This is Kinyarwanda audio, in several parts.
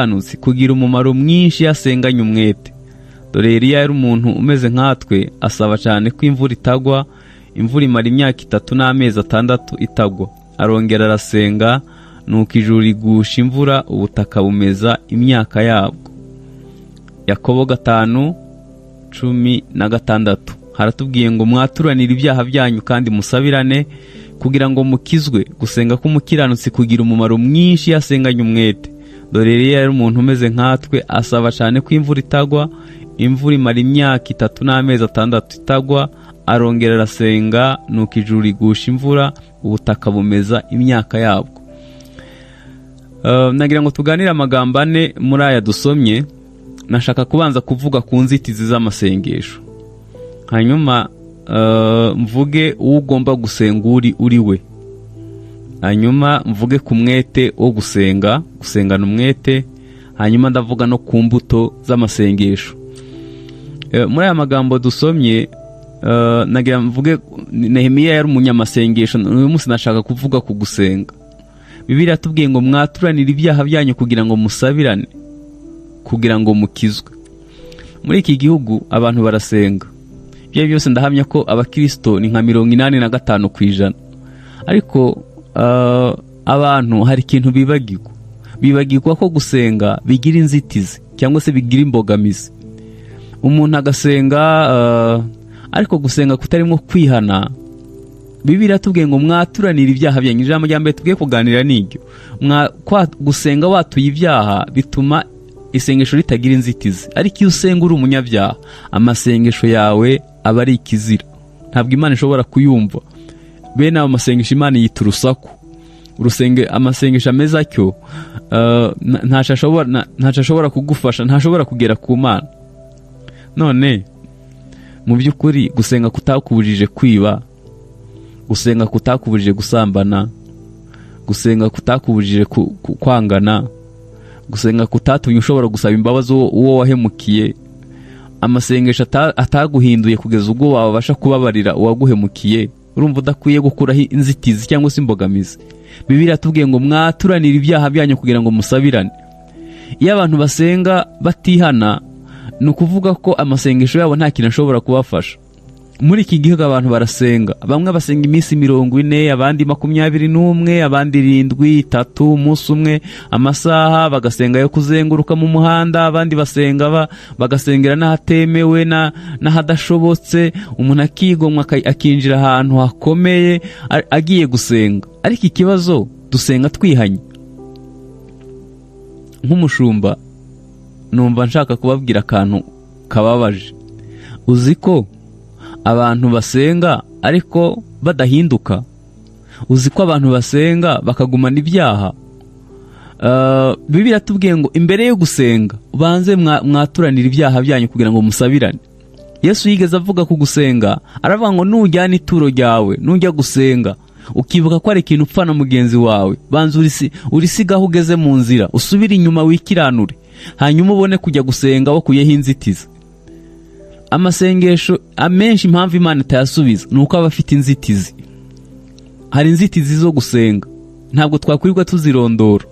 umukiranutsi kugira umumaro mwinshi yasenganye umwete. Dore Eliya yari umuntu umeze nkatwe, asaba cyane ko imvura itagwa. Imvura imara imyaka 3 n'amezi 6 itagwa. Arongera arasenga, nuko ijuru rigusha imvura, ubutaka bumeza imyaka yabwo. Yakobo 5:16 haratubwiye ngo mwaturanire ibyaha byanyu kandi musabirane kugira ngo mukizwe. Gusenga k'umukiranutsi kugira umumaro mwinshi yasenganye umwete. Dore Eliya yari umuntu umeze nkatwe, asaba cyane ko imvura itagwa. Imvura imara imyaka 3 n'amezi 6 itagwa. Arongera arasenga, nuko ijuru rigusha imvura, ubutaka bumeza imyaka yabwo. Nagira ngo tuganire amagambo ane muri aya dusomye. Nashaka kubanza kuvuga ku nzitizi z'amasengesho, hanyuma mvuge uwo ugomba gusenga uri we, hanyuma mvuge ku mwete wo gusengana umwete, hanyuma ndavuga no ku mbuto z'amasengesho. Muri aya magambo dusomye, nagira mvuge Nehemiya yari umunyamasengesho. Uyu munsi nashaka kuvuga ku gusenga. Bibiliya yatubwiye ngo mwaturanire ibyaha byanyu kugira ngo musabirane kugira ngo mukizwe. Muri iki gihugu abantu barasenga. Ibyo byose ndahamya ko abakristo ni nka 85%. Ariko abantu hari ikintu bibagirwa ko gusenga bigira inzitizi cyangwa se bigira imbogamizi. Umuntu agasenga ariko gusenga kutarimo kwihana. Bibiliya yatubwiye ngo mwaturanire ibyaha byanyu. Ijambo rya mbere tugiye kuganira n'iryo. Gusenga watuye ibyaha bituma isengesho ritagira inzitizi. Ariko iyo usenga uri umunyabyaha, amasengesho yawe aba ari ikizira, ntabwo Imana ishobora kuyumva. Bene abo masengesho Imana yita urusaku. Amasengesho ameze atyo ntashobora kugufasha, ntashobora kugera ku Mana. None mu by'ukuri gusenga kutakubujije kwiba, gusenga kutakubujije gusambana, gusenga kutakubujije kwangana, gusenga kutatumye ushobora gusaba imbabazi uwo wahemukiye, amasengesho ataguhinduye kugeza ubwo wabasha kubabarira uwaguhemukiye, urumva udakwiye gukuraho inzitizi cyangwa se imbogamizi. Bibiliya yatubwiye ngo mwaturanire ibyaha byanyu kugira ngo musabirane. Iyo abantu basenga batihana, ni ukuvuga ko amasengesho yabo nta kintu ashobora kubafasha. Muri iki gihugu abantu barasenga. Bamwe basenga iminsi 40, abandi 21, abandi 7, 3, umunsi umwe, amasaha bagasenga yo kuzenguruka mu muhanda, abandi bagasengera n'ahatemewe n'ahadashobotse. Umuntu akigomwa akinjira ahantu hakomeye agiye gusenga. Ariko ikibazo, dusenga twihanye. Nk'umushumba numva nshaka kubabwira akantu kababaje. Uzi ko abantu basenga ariko badahinduka? Uzi ko abantu basenga bakagumana ibyaha? Bibiliya yatubwiye ngo imbere yo gusenga banze mwaturanire ibyaha byanyu kugira ngo musabirane. Yesu yigeze avuga ku gusenga, aravuga ngo nujyana ituro ryawe, nujya gusenga ukibuka ko ari ikintu upfa na mugenzi wawe, banza urisigaho ugeze mu nzira, usubire inyuma wikiranure, hanyuma ubone kujya gusenga wakuyeho inzitizi. Amasengesho amenshi impamvu Imana itayasubiza nuko aba afite inzitizi. Hari inzitizi zo gusenga, ntabwo twakwirirwa tuzirondora.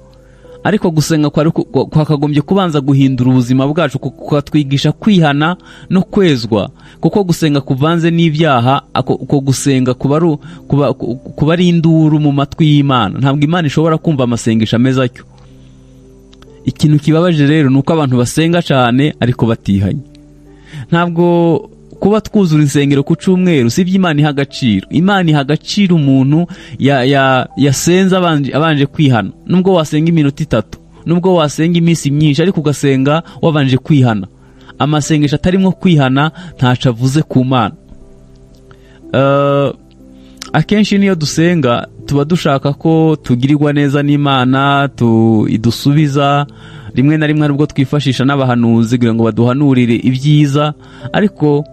Ariko gusenga kwakagombye kubanza guhindura ubuzima bwacu, kukatwigisha kwihana no kwezwa. Kuko gusenga kuvanze n'ibyaha, uko gusenga kuba ari induru mu matwi y'Imana. Ntabwo Imana ishobora kumva amasengesho ameze atyo. Ikintu kibabaje rero nuko abantu basenga cyane ariko batihanye. Ntabwo kuba twuzura insengero ku cyumweru si by'Imana iha agaciro. Imana iha agaciro umuntu yasenze abanje kwihana. Nubwo wasenga iminota 3, nubwo wasenga iminsi myinshi, ariko ugasenga wabanje kwihana. Amasengesho atarimo kwihana ntaca avuze ku Mana. Akenshi niyo dusenga tuba dushaka ko tugirirwa neza n'Imana, idusubiza. Rimwe na rimwe nubwo twifashisha n'abahanuzi kugira ngo baduhanurire ibyiza, ariko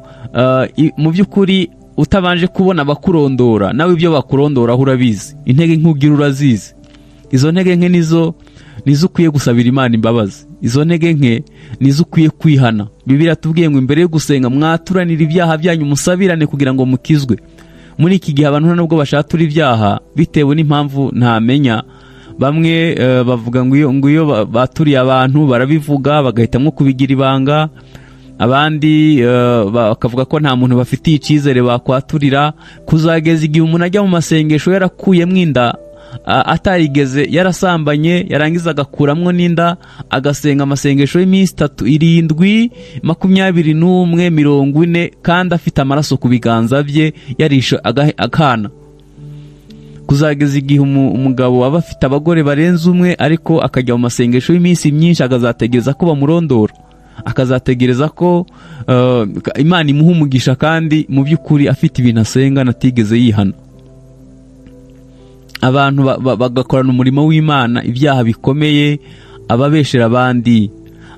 mu by'ukuri utabanje kubona abakurondora, nawe ibyo bakurondoraho urabizi. Intege nk'ugira urazizi. Izo ntege nke nizo ukwiye gusabira Imana imbabazi. Izo ntege nke nizo ukwiye kwihana. Bibiliya tubwiye ngo imbere yo gusenga mwaturanire ibyaha byanyu musabirane kugira ngo mukizwe. Muri iki gihe abantu nubwo bashatura ibyaha bitewe n'impamvu ntamenya, bamwe bavuga ngo iyo baturiye abantu barabivuga bagahitamo kubigira ibanga, abandi bakavuga ko nta muntu bafitiye icyizere bakwaturira, kuzageza igihe umuntu ajya mu masengesho yarakuyemo inda atarigeze yarasambanye, yarangiza agakuramwo n'inda, agasenga amasengesho y'iminsi 3, 7, 21, 40 kandi afite amaraso ku biganza bye yarishe akana. Kuzageza igihe umugabo waba afite abagore barenze umwe ariko akajya mu masengesho y'iminsi myinshi, akazategereza ko bamurondora, akazategereza ko Imana imuha umugisha kandi mu by'ukuri afite ibintu asenga natigeze yihana. Abantu bagakorana umurimo w'Imana ibyaha bikomeye, ababeshera abandi,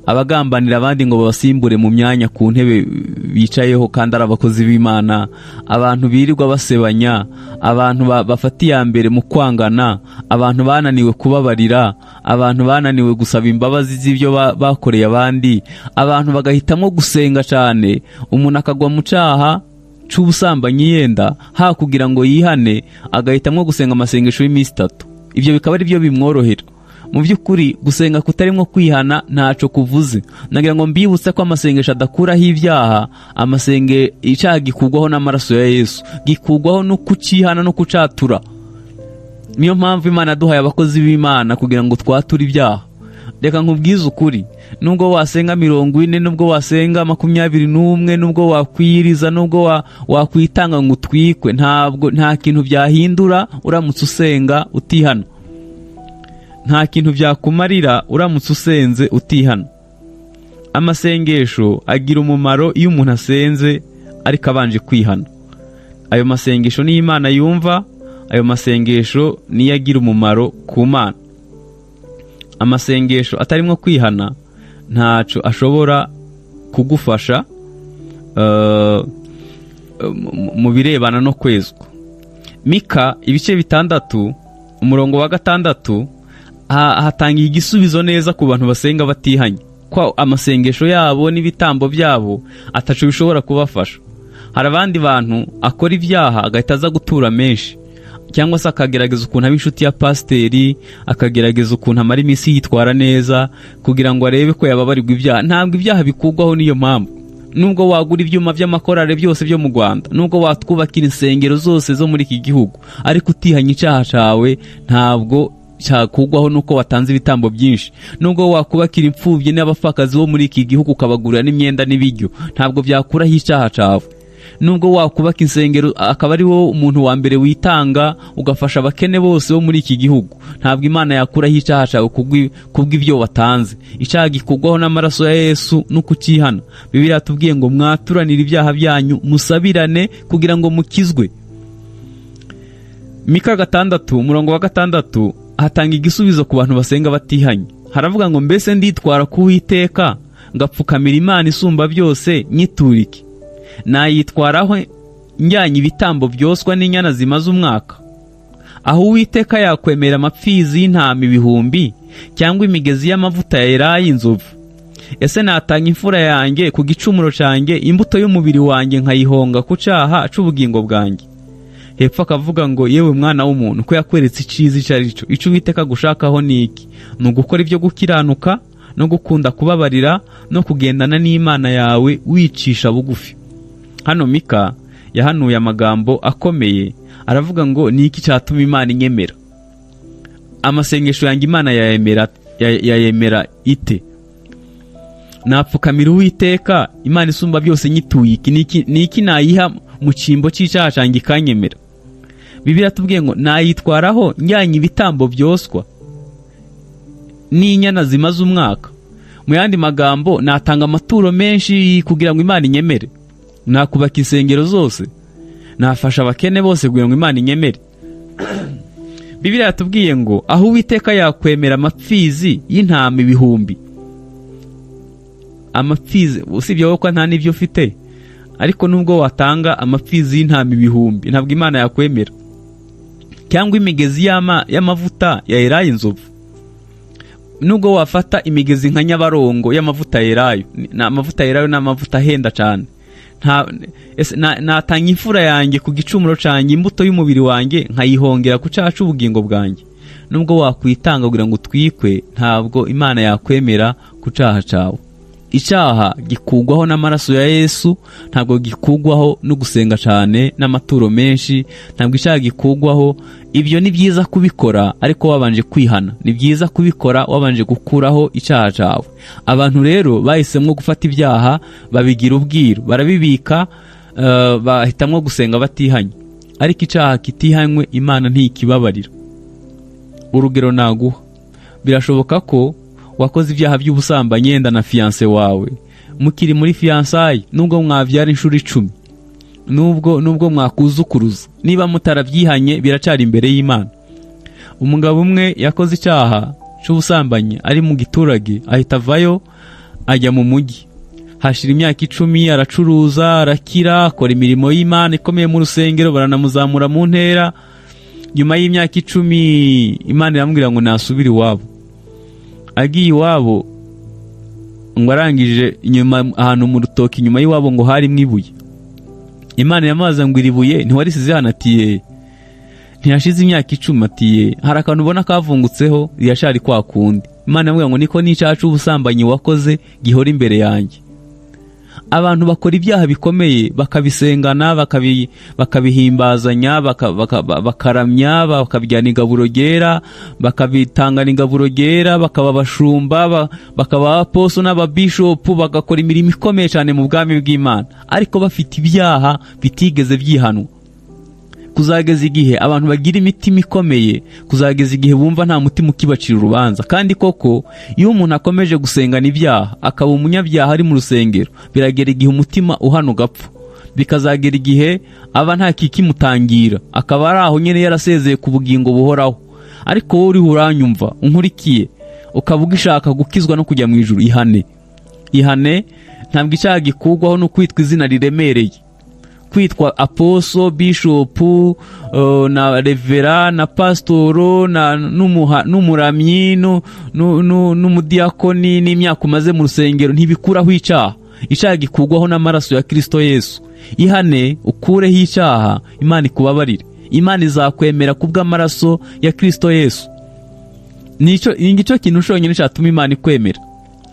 abagambanira abandi ngo babasimbure mu myanya ku ntebe bicayeho kandi ari abakozi b'Imana, abantu birirwa basebanya, abantu bafata iya mbere mu kwangana, abantu bananiwe kubabarira, abantu bananiwe gusaba imbabazi z'ibyo bakoreye abandi, abantu bagahitamo gusenga cyane, umuntu akagwa mu cyaha c'ubusambanyi yenda kugira ngo yihane, agahitamo gusenga amasengesho y'iminsi 3. Ibyo bikaba ari byo bimworohera. Mu by'ukuri gusenga kutarimo kwihana ntaco kuvuze. Nagira ngo mbibutse ko amasengesho adakuraho ibyaha, icyaha gikugwaho n'amaraso ya Yesu, gikugwaho no kucihana no kucatura. Niyo mpamvu Imana yaduhaye abakozi b'Imana kugira ngo twature ibyaha. Reka nkubwize ukuri, nubwo wasenga 40, nubwo wasenga 21, nubwo wakwiyiriza, nubwo wakwitanga ngo utwikwe, nta kintu byahindura uramutse usenga utihana. Nta kintu byakumarira uramutse usenze utihana. Amasengesho agira umumaro iyo umuntu asenze ariko abanje kwihana. Ayo masengesho ni Imana yumva, ayo masengesho niyo agira umumaro ku Mana. Amasengesho atarimo kwihana ntaco ashobora kugufasha mu birebana no kwezwa. Mika ibice 6 umurongo wa 6 hatangiye igisubizo neza ku bantu basenga batihanye, ko amasengesho yabo n'ibitambo byabo ataco bishobora kubafasha. Hari abandi bantu akora ibyaha agahita aza gutura menshi, cyangwa se akagerageza ukuntu aba inshuti ya pasiteri, akagerageza ukuntu amara iminsi yitwara neza kugira ngo arebe ko yababarirwa ibyaha. Ntabwo ibyaha bikugwaho niyo mpamvu. Nubwo wagura ibyuma by'amakorale byose byo mu Rwanda, nubwo watwubakira insengero zose zo muri iki gihugu, ariko utihanye icyaha cawe ntabwo cyakugwaho nuko watanze ibitambo byinshi. Nubwo wakubakira imfubyi n'abapfakazi bo muri iki gihugu ukabagurira n'imyenda n'ibiryo, ntabwo byakuraho icyaha cawe. Nubwo wakubaka insengero akaba ari wo umuntu wa mbere witanga ugafasha abakene bose bo muri iki gihugu, ntabwo Imana yakuraho icyaha cawe kubw'ibyo watanze. Icyaha gikugwaho n'amaraso ya Yesu no kucihana. Bibiliya yatubwiye ngo mwaturanire ibyaha byanyu musabirane kugira ngo mukizwe. Mika 6 umurongo wa 6 hatanga igisubizo ku bantu basenga batihanye. Haravuga ngo mbese nditwara ku Uwiteka ngapfukamira Imana isumba byose nyiturike, nayitwaraho njyanye ibitambo byoswa n'inyana zimaze umwaka? Aho Uwiteka yakwemera amapfizi y'intama 1000 cyangwa imigezi y'amavuta ya elayi inzovu? Ese natanga imfura yanjye ku gicumuro cyanjye, imbuto y'umubiri wanjye nkayihonga ku cyaha c'ubugingo bwanjye? Hepfo akavuga ngo yewe mwana w'umuntu, ko yakweretse iciza icyo ari cyo. Ico Uwiteka gushakaho ni iki? Ni ugukora ibyo gukiranuka no gukunda kubabarira no kugendana n'Imana yawe wicisha bugufi. Hano Mika yahanuye amagambo akomeye, aravuga ngo ni iki cyatuma Imana inyemera? Amasengesho yanjye Imana yayemera ite? Napfukamira Uwiteka Imana isumba byose nyituye iki? Ni iki nayiha mu cyimbo cy'icyaha cyanjye ikanyemera? Bibiliya tubwiye ngo nayitwaraho njyanye ibitambo byoswa n'inyana zimaze umwaka. Mu yandi magambo, natanga amaturo menshi kugira ngo Imana inyemere? Nakubaka insengero zose? Nafasha abakene bose kugira ngo Imana inyemere? Bibiliya yatubwiye ngo aho Uwiteka yakwemera amapfizi y'intama 1000. Amapfizi usibye ko nta n'ibyo ufite, ariko nubwo watanga amapfizi y'intama 1000 ntabwo Imana yakwemera. Cyangwa imigezi y'amavuta ya elayi inzovu? Nubwo wafata imigezi nka Nyabarongo y'amavuta ya elayi, amavuta ya elayi n'amavuta ahenda cyane, natanga imfura yanjye ku gicumuro cyanjye, imbuto y'umubiri wanjye nkayihongera ku cyaha c'ubugingo bwanjye? nubwo wakwitanga kugira ngo utwikwe, ntabwo Imana yakwemera ku cyaha cyawe. Icyaha gikugwaho n'amaraso ya Yesu, ntabwo gikugwaho no gusenga cyane n'amaturo menshi. Ntabwo icyaha gikugwaho. Ibyo ni byiza kubikora, ariko wabanje kwihana. Ni byiza kubikora wabanje gukuraho icyaha cyawe. Abantu rero bahisemo gufata ibyaha babigira ubwiru, barabibika, bahitamwo gusenga batihanye. Ariko icyaha kitihanywe Imana ntikibabarira. Urugero naguha, birashoboka ko wakoze ibyaha by'ubusambanyi yenda na fiancé wawe, mukiri muri fiançailles, nubwo mwavyara inshuro 10, nubwo mwakuzukuruza, niba mutarabyihanye biracari imbere y'Imana. Umugabo umwe yakoze icyaha cy'ubusambanyi ari mu giturage, ahita avayo ajya mu mujyi. Hashira imyaka 10 aracuruza, arakira, akora imirimo y'Imana ikomeye mu rusengero, baranamuzamura mu ntera. Nyuma y'imyaka 10 Imana iramubwira ngo nasubire iwabo. Agiye iwabo ngo arangije inyuma ahantu mu rutoki inyuma y'iwabo ngo hari mwibuye. Imana yamaza ngo iribuye ntiwarisize hano, atiye ntiyashize imyaka 10, atiye hari akantu ubona kavungutseho yashari kwa kundi. Imana yamubwira ngo niko n'icyacu ubusambanyi wakoze gihora imbere yanjye. Abantu bakora ibyaha bikomeye bakabisengana, bakabihimbazanya, bakaramya, bakabijyana ingaburo ryera, bakabitangana ingaburo ryera, bakaba abashumba, bakaba abaposo n'ababishopu, bagakora imirimo ikomeye cyane mu bwami bw'Imana, ariko bafite ibyaha bitigeze byihanwa. Kuzageza igihe abantu bagira imitima ikomeye, kuzageza igihe bumva nta mutima ukibacira urubanza. Kandi koko iyo umuntu akomeje gusengana ibyaha akaba umunyabyaha ari mu rusengero, biragera igihe umutima uhana ugapfa. Bikazagera igihe aba nta kikimutangira, akaba ari aho nyene yarasezeye ku bugingo buhoraho. Ariko wowe uri uranyumva unkurikiye, ukaba ugishaka gukizwa no kujya mu ijuru, ihane. Ntabwo icyaha gikugwaho no kwitwa izina riremereye, kwitwa aposo, bishopu, na revera, na pastoro, n'umuramyi, n'umudiakoni, n'imyaka umaze mu rusengero ntibikuraho icyaha. Icyaha gikugwaho n'amaraso ya Kristo Yesu. Ihane ukureho icyaha, Imana ikubabarire. Imana izakwemera kubw'amaraso ya Kristo Yesu. Nicyo kintu cyonyine cyatuma Imana ikwemera.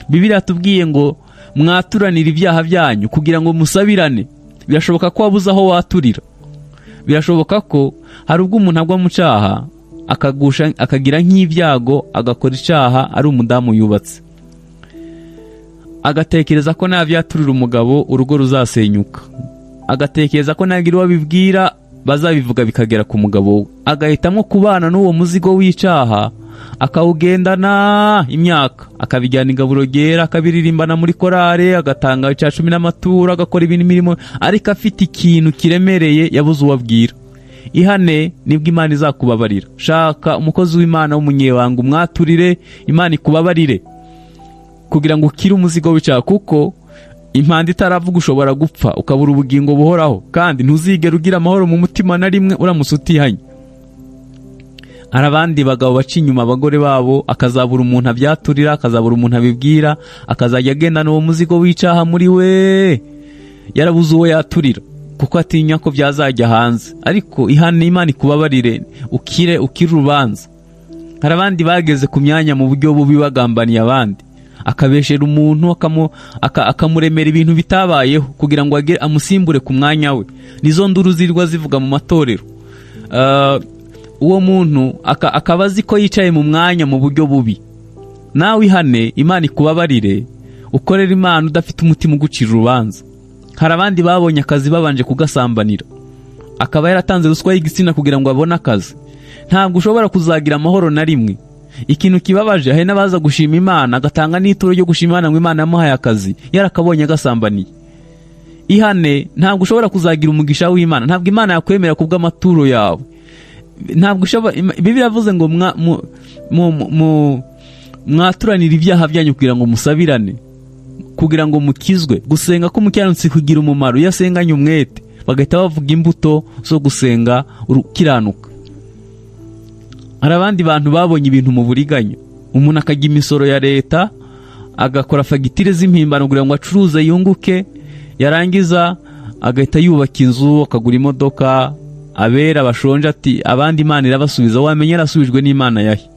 Bibiliya tubwiye ngo mwaturanira ibyaha byanyu kugira ngo musabirane. Birashoboka ko wabuze aho waturira. Birashoboka ko hari ubwo umuntu agwa mu cyaha akagira nk'ibyago, agakora icyaha ari umudamu yubatse, agatekereza ko navyaturira umugabo urugo ruzasenyuka, agatekereza ko nagira uwo bibwira bazabivuga bikagera ku mugabo we, agahitamo kubana n'uwo muzigo w'icyaha, akawugendana imyaka, akabijyana ingaburo ryera, akabiririmbana muri korale, agatanga icya 10 n'amaturo, agakora ibintu mirimo, ariko afite ikintu kiremereye yabuze uwabwira. Ihane nibwo Imana izakubabarira. Shaka umukozi w'Imana w'umunyewanga umwaturire, Imana ikubabarire kugira ngo ukire umuzigo w'icyaha, kuko impanda itaravuga ushobora gupfa ukabura ubugingo buhoraho, kandi ntuzigera ugira amahoro mu mutima na rimwe uramutse utihanye. Hari abandi bagabo baca inyuma abagore babo, akazabura umuntu abyaturira, akazabura umuntu abibwira, akazajya agenda n'uwo muzigo w'icyaha muri we, yarabuze uwo yaturira kuko atinya ko byazajya hanze. Ariko ihane, Imana ikubabarire, ukire urubanza. Hari abandi bageze ku myanya mu buryo bubi bagambaniye abandi, akabeshera umuntu, akamuremera ibintu bitabayeho kugira ngo amusimbure ku mwanya we. Nizo nduru zirwa zivuga mu matorero. Uwo muntu akaba azi ko yicaye mu mwanya mu buryo bubi. Nawe ihane, Imana ikubabarire, ukorera Imana udafite umutima ugucira urubanza. Hari abandi babonye akazi babanje kugasambanira, akaba yaratanze ruswa y'igitsina kugira ngo abone akazi. Ntabwo ushobora kuzagira amahoro na rimwe. Ikintu kibabaje, hari n'abaza gushima Imana, agatanga n'ituro ryo gushima Imana ngo Imana yamuhaye akazi, yarakabonye agasambaniye. Ihane, ntabwo ushobora kuzagira umugisha w'Imana. Ntabwo Imana yakwemera kubw'amaturo yawe. Ntabwo ushobora. Bibiliya yavuze ngo mwaturanira ibyaha byanyu kugira ngo musabirane, kugira ngo mukizwe. Gusenga k'umukiranutsi kugira umumaro iyo asenganye umwete, bagahita bavuga imbuto zo gusenga ukiranuka. Hari abandi bantu babonye ibintu mu buriganya. Umuntu akajya imisoro ya leta, agakora fagitire z'impimbano kugira ngo acuruze yunguke, yarangiza agahita yubaka inzu, akagura imodoka, abera bashonje ati abandi Imana irabasubiza, wamenye yarasubijwe n'Imana yahe?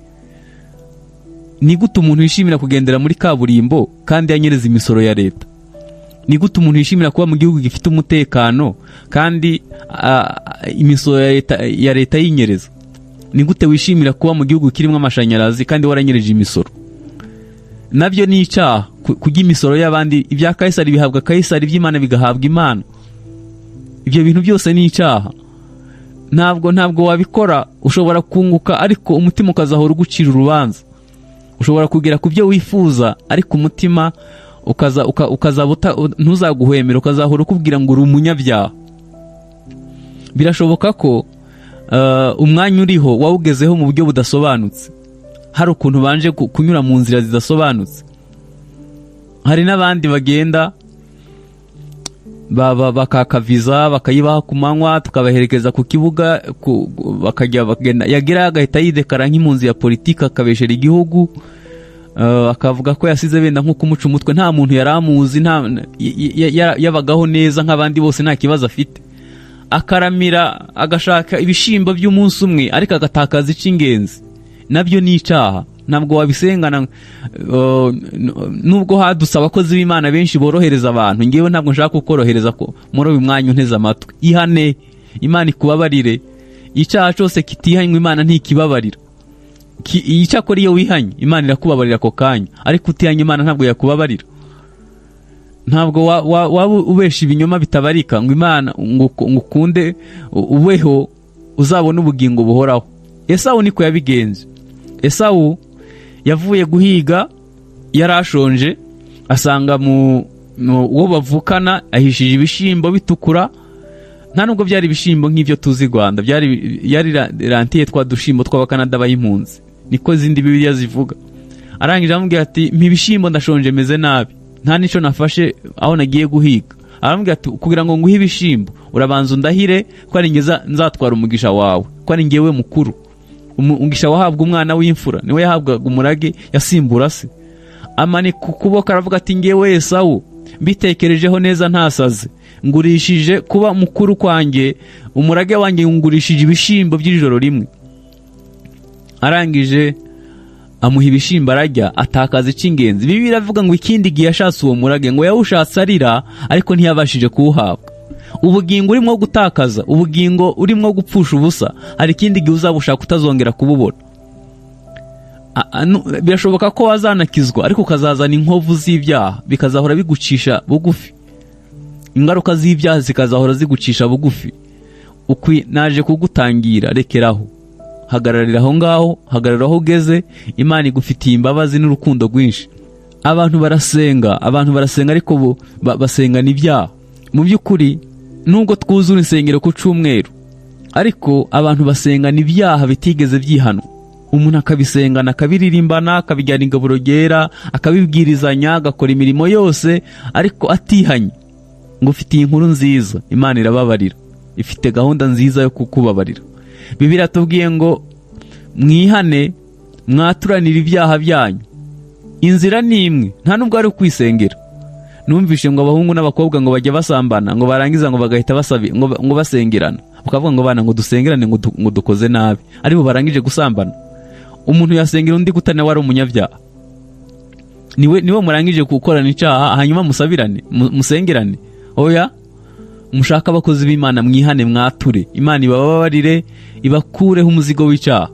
Ni gute umuntu yishimira kugendera muri kaburimbo kandi yanyereza imisoro ya leta? Ni gute umuntu yishimira kuba mu gihugu gifite umutekano kandi imisoro ya leta yinyereza? Ni gute wishimira kuba mu gihugu kirimo amashanyarazi kandi waranyereje imisoro? Nabyo ni icyaha kujya imisoro y'abandi. Ibya Kaisari bihabwa Kaisari, iby'Imana bigahabwa Imana. Ibyo bintu byose ni icyaha. Ntabwo wabikora. Ushobora kunguka ariko umutima ukazahora ugucira urubanza. Ushobora kugera ku byo wifuza ariko umutima ukazaba ntuzaguhwemera, ukazahora ukubwira ngo uri umunyabyaha. Birashoboka ko umwanya uriho wawugezeho mu buryo budasobanutse, hari ukuntu banje kunyura mu nzira zidasobanutse. Hari n'abandi bagenda bakaka viza bakayibaha ku manywa, tukabaherekeza ku kibuga bagenda, yagera agahita yidekara nk'impunzi ya politiki akabeshera igihugu, akavuga ko yasize benda nko kumuca umutwe, nta muntu yaramuzi, yabagaho neza nk'abandi bose, nta kibazo afite. Akaramira agashaka ibishimbo by'umunsi umwe ariko agatakaza icy'ingenzi. Nabyo ni icyaha. Ntabwo wabisengana. Nubwo hadusaba abakozi b'Imana benshi borohereza abantu, ngewe ntabwo nshaka kukorohereza ko muri uyu mwanya unteze amatwi. Ihane, Imana ikubabarire. Icyaha cyose kitihanywe Imana ntikibabarira. Icyakora iyo wihanye Imana irakubabarira ako kanya, ariko utihanye Imana ntabwo yakubabarira. Ntabwo waba ubesha ibinyoma bitabarika ngo Imana ngukunde ubeho uzabona ubugingo buhoraho. Esawu niko yabigenze. Esawu yavuye guhiga, yarashonje, asanga uwo bavukana ahishije ibishimbo bitukura. Nta nubwo byari ibishimbo nk'ibyo tuzi Rwanda, yari rantiye twa dushimbo tw'abakanada bayimpunzi, niko zindi Bibiliya zivuga. Arangije amubwira ati mpibishimbo ndashonje meze nabi, nta nico nafashe aho nagiye guhiga. Aramubwira ati kugira ngo nguhe ibishimbo urabanza undahire ko ari ngeza nzatwara umugisha wawe, ko ari ngewe mukuru. Umugisha wahabwa umwana w'imfura, niwe yahabwaga umurage yasimbura se. Amanika ukuboko aravuga ati ngewe Esawu mbitekerejeho neza ntasaze, ngurishije kuba mukuru kwanjye, umurage wanjye ngurishije ibishimbo by'ijoro rimwe. Arangije amuha ibishimbo arajya, atakaza icy'ingenzi. Bibiliya iravuga ngo ikindi gihe yashatse uwo murage, ngo yawushatse arira ariko ntiyabashije kuwuhabwa. Ubugingo urimo gutakaza, ubugingo urimo gupfusha ubusa, hari ikindi gihe uzabushaka utazongera kububona. Birashoboka ko wazanakizwa ariko ukazazana inkovu z'ibyaha bikazahora bigucisha bugufi. Ingaruka z'ibyaha zikazahora zigucisha bugufi. Naje kugutangira, rekeraho, hagararira aho ngaho, hagararira aho ugeze. Imana igufitiye imbabazi n'urukundo rwinshi. Abantu barasenga ariko basengana ibyaha. Mu by'ukuri nubwo twuzura insengero ku cyumweru, ariko abantu basengana ibyaha bitigeze byihanwa. Umuntu akabisengana, akabiririmbana, akabijyana ingaburo ryera, akabibwirizanya, agakora imirimo yose ariko atihanye. Ngo ufitiye inkuru nziza, Imana irababarira, ifite gahunda nziza yo kukubabarira. Bibiliya tubwiye ngo mwihane mwaturanira ibyaha byanyu. Inzira ni imwe, nta nubwo ari ukwisengera. Numvishe ngo abahungu n'abakobwa ngo bajya basambana, ngo barangiza ngo bagahita ngo basengerana, bakavuga ngo bana ngo dusengerane ngo dukoze nabi, aribo barangije gusambana. Umuntu yasengera undi gutane wari umunyabyaha. Niwe murangije gukorana icyaha hanyuma musabirane, musengerane. Oya, mushaka abakozi b'Imana mwihane mwature, Imana ibababarire, ibakureho umuzigo w'icyaha.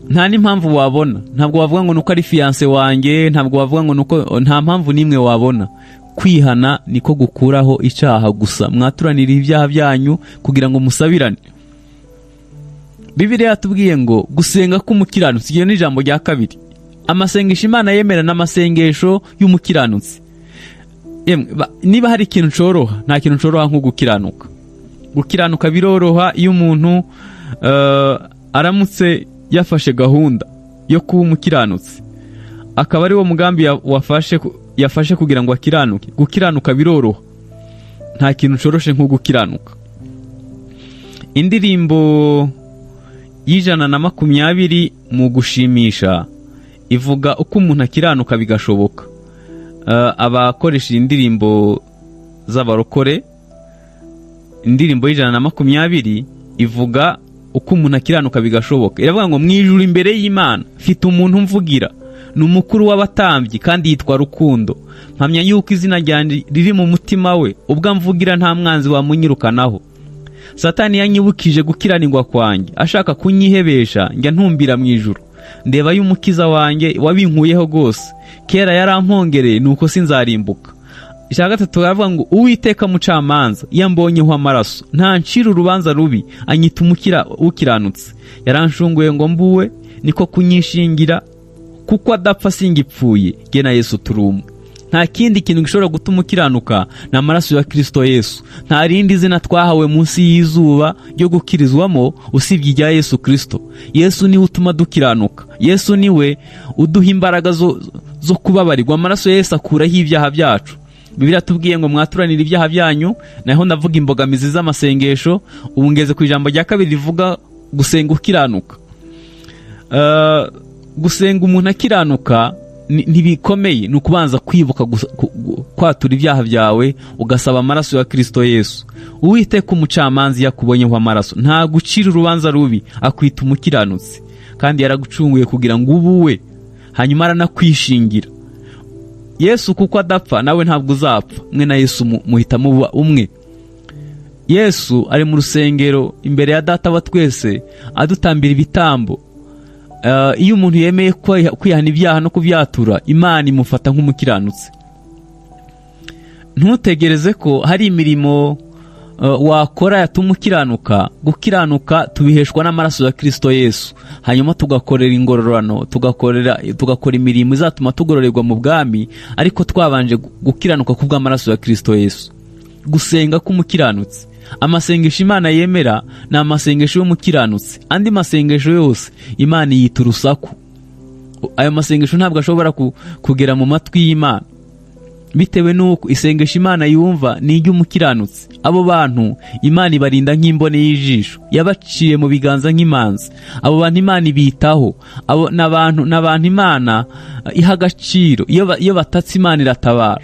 Nta n'impamvu wabona. Ntabwo wavuga ngo nuko ari fiance wanjye, ntabwo wavuga ngo nuko, nta mpamvu nimwe wabona. Kwihana niko gukuraho icyaha gusa. Mwaturanira ibyaha byanyu kugira ngo musabirane. Bibiliya yatubwiye ngo gusenga k'umukiranutsi, iyo ni ijambo rya kabiri. Amasengesho Imana yemera n'amasengesho y'umukiranutsi. Niba hari ikintu cyoroha, nta kintu cyoroha nko gukiranuka. Gukiranuka biroroha iyo umuntu aramutse yafashe gahunda yo kuba umukiranutsi, akaba ari wo mugambi yafashe kugira ngo akiranuke. Gukiranuka biroroha, nta kintu cyoroshe nko gukiranuka. Indirimbo y'120 mu gushimisha ivuga uko umuntu akiranuka bigashoboka. Abakoresha indirimbo z'abarokore indirimbo y'120 ivuga uko umuntu akiranuka bigashoboka. Iravuga ngo mwijuru imbere y'Imana mfite umuntu mvugira, ni umukuru w'abatambyi kandi yitwa Rukundo, mpamya yuko izina ryanjye riri mu mutima we, ubwo mvugira nta mwanzi wamunyirukanaho. Satani yanyibukije gukiranirwa kwanjye, ashaka kunyihebesha, njya ntumbira mu ijuru, ndeba y'umukiza wanjye wabinkuyeho rwose, kera yarampongereye nuko sinzarimbuka. Icya gatatu baravuga ngo Uwiteka mucamanza yambonyeho amaraso, ntancira urubanza rubi, anyita ukiranutse, yaranshunguye ngo mbuwe, niko kunyishingira, kuko adapfa singipfuye, jye na Yesu turumwe. Nta kindi kintu gishobora gutuma ukiranuka na amaraso ya Kristo Yesu. Nta rindi zina twahawe munsi y'izuba ryo gukirizwamo usibye irya Yesu Kristo. Yesu niwe utuma dukiranuka. Yesu niwe uduha imbaraga zo kubabarirwa. Amaraso ya Yesu akuraho ibyaha byacu. Bibiliya tubwiye ngo mwaturanire ibyaha byanyu. Naho ndavuga imbogamizi z'amasengesho. Ubu ngeze ku ijambo rya kabiri rivuga gusenga ukiranuka. Gusenga umuntu akiranuka ntibikomeye, ni ukubanza kwibuka kwatura ibyaha byawe, ugasaba amaraso ya Kristo Yesu. Uwiteka umucamanza yakubonyeho amaraso, nta gucira urubanza rubi, akwita umukiranutsi, kandi yaragucunguye kugira ngo ubuwe, hanyuma aranakwishingira. Yesu kuko adapfa, nawe ntabwo uzapfa. Mwe na Yesu muhita muba umwe. Yesu ari mu rusengero imbere ya Data wa twese adutambira ibitambo. Iyo umuntu yemeye kwihana ibyaha no kubyatura, Imana imufata nk'umukiranutsi. Ntutegereze ko hari imirimo wakora yatuma ukiranuka. Gukiranuka tubiheshwa n'amaraso ya Kristo Yesu, hanyuma tugakorera ingororano, tugakora imirimo izatuma tugororerwa mu bwami, ariko twabanje gukiranuka kubw'amaraso ya Kristo Yesu. Gusenga k'umukiranutsi, amasengesho Imana yemera ni amasengesho y'umukiranutsi. Andi masengesho yose Imana yita urusaku. Ayo masengesho ntabwo ashobora kugera mu matwi y'Imana, bitewe n'uko isengesho Imana yumva ni iry'umukiranutsi. Abo bantu Imana ibarinda nk'imbone y'ijisho, yabaciye mu biganza nk'imanzi. Abo bantu Imana ibitaho. Abo n'abantu Imana iha agaciro. Iyo batatse Imana iratabara.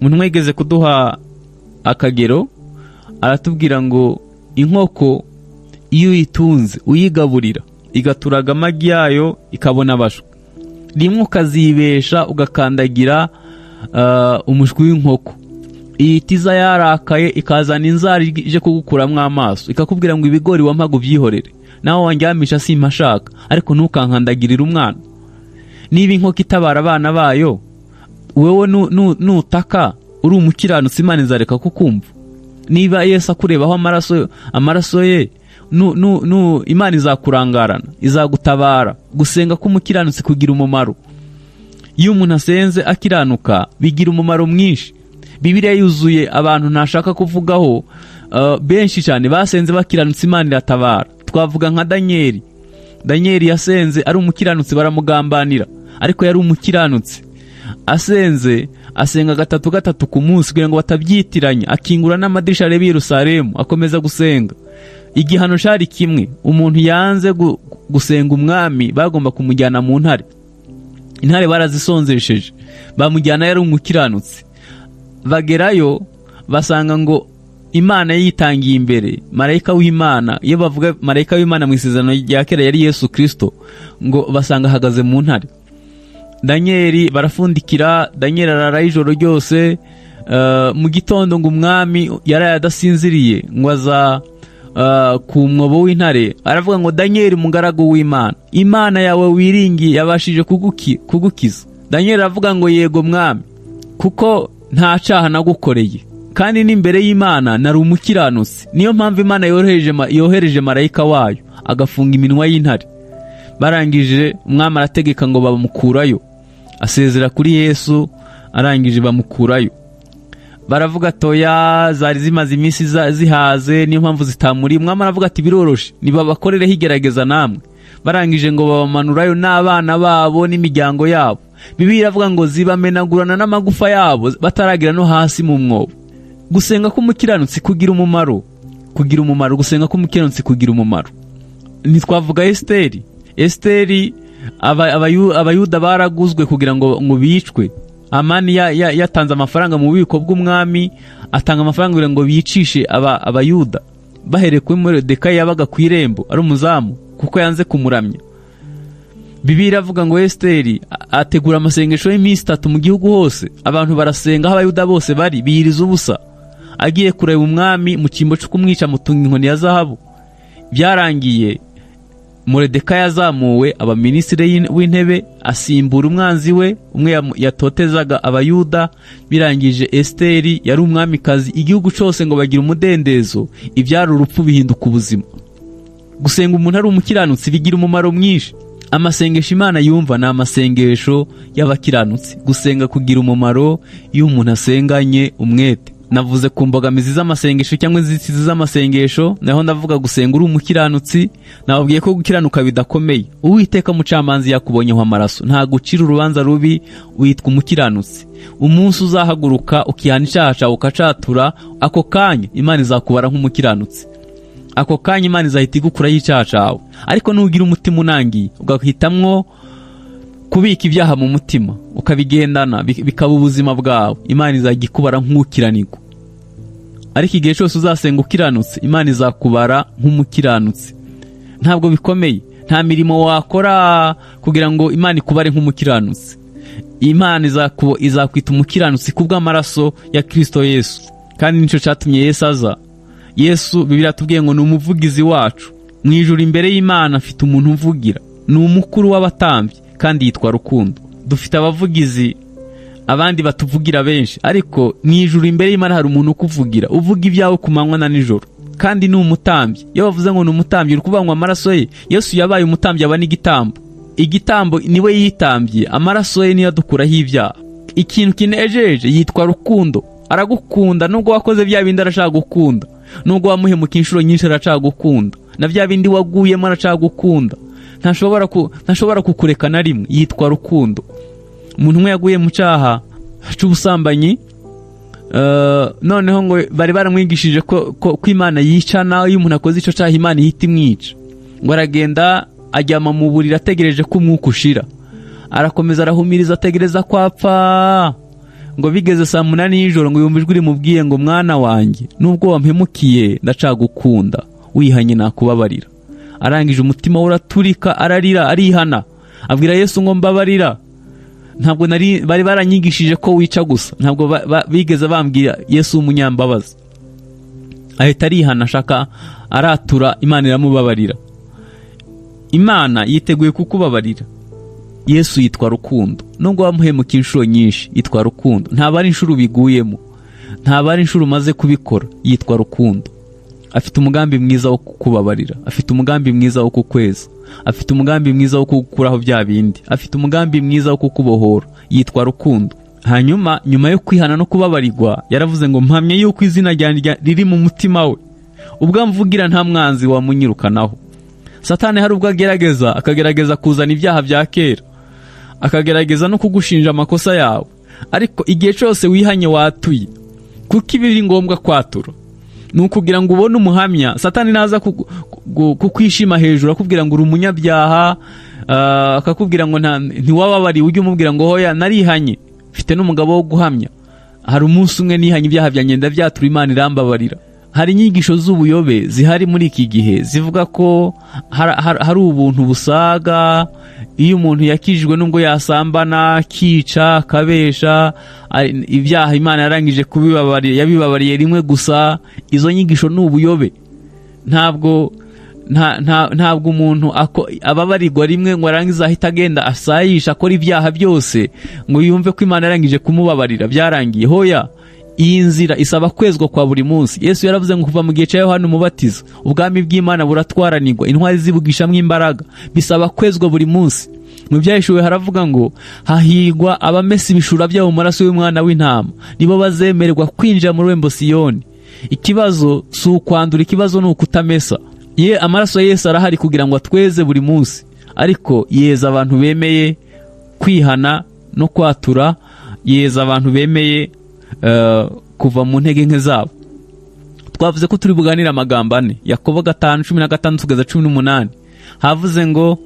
Umuntu mwegeze kuduha akagero, aratubwira ngo inkoko iyo uyitunze uyigaburira, igaturaga amagi yayo ikabona abashwi, rimwe ukazibesha ugakandagira umushwi w'inkoko, ihitiza yarakaye ikazana inzara ije kugukuramwo amaso, ikakubwira ngo ibigori wampaga ubyihorere, naho wanjyamisha simpashaka, ariko ntukankandagirire umwana. Niba inkoko itabara abana bayo, wewe nutaka uri umukiranutsi, Imana izareka kukumva. Niba Yesu akurebaho amaraso ye, Imana izakurangarana, izagutabara. Gusenga k'umukiranutsi kugira umumaro. Iyo umuntu asenze akiranuka bigira umumaro mwinshi. Bibiliya yuzuye abantu ntashaka kuvugaho, benshi cyane basenze bakiranutse, Imana iratabara. Twavuga nka Danieli yasenze ari umukiranutsi, baramugambanira, ariko yari umukiranutsi. Asenga gatatu ku munsi kugira ngo batabyitiranya, akingura n'amadirisha areba Yerusalemu, akomeza gusenga. Igihano cyari kimwe, umuntu yanze gusenga umwami bagomba kumujyana mu ntare. Intare barazisonzesheje, bamujyana yari umukiranutsi. Bagerayo basanga ngo Imana yitangiye imbere, marayika w'Imana. Iyo bavuga marayika w'Imana mu isezerano rya kera yari Yesu Kristo, ngo basanga ahagaze mu ntare. Danieli barafundikira, Danieli arara ijoro ryose. Mu gitondo ngo umwami yaraye adasinziriye, ngo aza ku mwobo w'intare, aravuga ngo Danieli mugaragu w'Imana, Imana yawe wiringiye yabashije kugukiza. Danieli aravuga ngo yego mwami, kuko nta cyaha nagukoreye, kandi n'imbere y'Imana nari umukiranutsi. Niyo mpamvu Imana yohereje marayika wayo agafunga iminwa y'intare. Barangije umwami arategeka ngo bamukurayo, asezera kuri Yesu, arangije bamukurayo. Baravuga toya, zari zimaze iminsi zihaze, niyo mpamvu zitamuri. Umwami aravuga ati biroroshe, nibabakorereho igerageza namwe. Barangije ngo babamanurayo n'abana babo n'imiryango yabo. Bibiliya iravuga ngo zibamenagurana n'amagufa yabo bataragira no hasi mu mwobo. Gusenga k'umukiranutsi kugira umumaro. Gusenga k'umukiranutsi kugira umumaro. Ntitwavuga Esteri. Abayuda baraguzwe kugira ngo bicwe, Amani yatanze amafaranga mu bubiko bw'umwami, atanga amafaranga kugira ngo bicishe abayuda, bahereye kuri Moridekayi yabaga ku irembo ari umuzamu kuko yanze kumuramya. Bibiliya iravuga ngo Esiteri ategura amasengesho y'iminsi 3 mu gihugu hose, abantu barasenga, aho abayuda bose bari biyiriza ubusa. Agiye kureba umwami mu cyimbo cyo kumwica, mutunga inkoni ya zahabu. Byarangiye Moridekayi yazamuwe aba minisitiri w'intebe, asimbura umwanzi we umwe yatotezaga abayuda. Birangije Esiteri yari umwamikazi, igihugu cyose ngo bagira umudendezo, ibyari urupfu bihinduka ubuzima. Gusenga umuntu ari umukiranutsi bigira umumaro mwinshi. Amasengesho Imana yumva ni amasengesho y'abakiranutsi. Gusenga kugira umumaro iyo umuntu asenganye umwete. Navuze ku mbogamizi z'amasengesho cyangwa inzitizi z'amasengesho, naho ndavuga gusenga uri umukiranutsi. Nababwiye ko gukiranuka bidakomeye. Uwiteka mucamanzi yakubonyeho amaraso, nta gucira urubanza rubi, witwa umukiranutsi. Umunsi uzahaguruka ukihana icyaha cyawe ukacatura, ako kanya Imana izakubara nk'umukiranutsi. Ako kanya Imana izahita igukuraho icyaha cyawe. Ariko nugira umutima unangiye, ugahitamwo kubika ibyaha mu mutima, ukabigendana bikaba ubuzima bwawe, Imana izagikubara nk'ukiranirwa. Ariko igihe cyose uzasenga ukiranutse, Imana izakubara nk'umukiranutsi. Ntabwo bikomeye, nta mirimo wakora kugira ngo Imana ikubare nk'umukiranutsi. Imana izakwita umukiranutsi kubw'amaraso ya Kristo Yesu. Kandi nicyo cyatumye Yesu aza. Yesu Bibiliya tubwiye ngo ni umuvugizi wacu. Mu ijuru imbere y'Imana afite umuntu umvugira, ni umukuru w'abatambyi kandi yitwa Rukundo. Dufite abavugizi, abandi batuvugira benshi, ariko mu ijuru imbere y'Imana hari umuntu ukuvugira, uvuga ibyawe ku manywa na nijoro, kandi ni umutambyi. Iyo bavuze ngo ni umutambyi, uri kuvuga ngo amaraso ye, Yesu yabaye umutambyi, aba n'igitambo. Igitambo niwe yitambye, amaraso ye niyo adukuraho ibyaha. Ikintu kinejeje yitwa Rukundo. Aragukunda, nubwo wakoze bya bindi arashaka gukunda, nubwo wamuhemuka inshuro nyinshi arashaka gukunda, na bya bindi waguyemo arashaka gukunda. Ntashobora kukureka na rimwe. Yitwa Rukundo. Umuntu umwe yaguye mu cyaha cy'ubusambanyi, noneho ngo bari baramwigishije ko Imana yicana iyo umuntu akoze icyo cyaha, Imana ihita imwica. Ngo aragenda ajyama mu buriri ategereje ko umwuka ushira, arakomeza arahumiriza ategereza kwapfa. Ngo bigeze saa 8 y'ijoro ngo yumva ijwi rimubwiye ngo mwana wanjye, nubwo wampemukiye ndacagukunda, wihanye nakubabarira. Arangije umutima uraturika, ararira, arihana, abwira Yesu ngo mbabarira. Ntabwo bari baranyigishije ko wica gusa, ntabwo bigeze bambwira Yesu umunyambabazi. Ahita arihana, ashaka aratura, Imana iramubabarira. Imana yiteguye kukubabarira. Yesu yitwa Rukundo. Nubwo wamuhemuka inshuro nyinshi, yitwa Rukundo. Ntabwo ari inshuro biguyemo, ntabwo ari inshuro umaze kubikora, yitwa Rukundo. Afite umugambi mwiza wo kukubabarira, afite umugambi mwiza wo kukweza, afite umugambi mwiza wo kugukuraho bya bindi, afite umugambi mwiza wo kukubohora, yitwa Rukundo. Hanyuma nyuma yo kwihana no kubabarirwa, yaravuze ngo mpamye yuko izina ryanjye riri mu mutima we, ubwo mvugira nta mwanzi wamunyirukanaho. Satani hari ubwo akagerageza kuzana ibyaha bya kera, akagerageza no kugushinja amakosa yawe, ariko igihe cyose wihanye watuye, kuko ibiri ngombwa kwatura ni ukugira ngo ubone umuhamya. Satani naza kukwishima hejuru akubwira ngo uri umunyabyaha, akakubwira ngo ntiwababariye, ujye umubwira ngo hoya narihanye, mfite n'umugabo wo guhamya, hari umunsi umwe nihanye ibyaha byanjye ndabyatura, Imana irambabarira. Hari inyigisho z'ubuyobe zihari muri iki gihe zivuga ko hari ubuntu busaga, iyo umuntu yakijijwe nubwo yasambana, kica, kabesha, ibyaha Imana yarangije kubibabarira, yabibabariye rimwe gusa. Izo nyigisho ni ubuyobe. Ntabwo umuntu ababarirwa rimwe ngo arangize ahita agenda asayisha akora ibyaha byose ngo yumve ko Imana yarangije kumubabarira, byarangiye. Hoya, iyi nzira isaba kwezwa kwa buri munsi. Yesu yaravuze ngo kuva mu gihe cya Yohana Umubatiza ubwami bw'Imana buratwaranirwa, intwari zibugishamo imbaraga, bisaba kwezwa buri munsi. Mu Byahishuwe haravuga ngo hahigwa abamesa ibishura byabo mu maraso y'umwana w'intama, nibo bazemererwa kwinjira mu rurembo Siyoni. Ikibazo si ukwandura, ikibazo ni ukutamesa. Amaraso ya Yesu arahari kugira ngo atweze buri munsi, ariko yeza abantu bemeye kwihana no kwatura, yeza abantu bemeye kuva mu ntege nke zabo. Twavuze ko turi buganira amagambo 4, Yakobo 5:16-18. Havuze ngo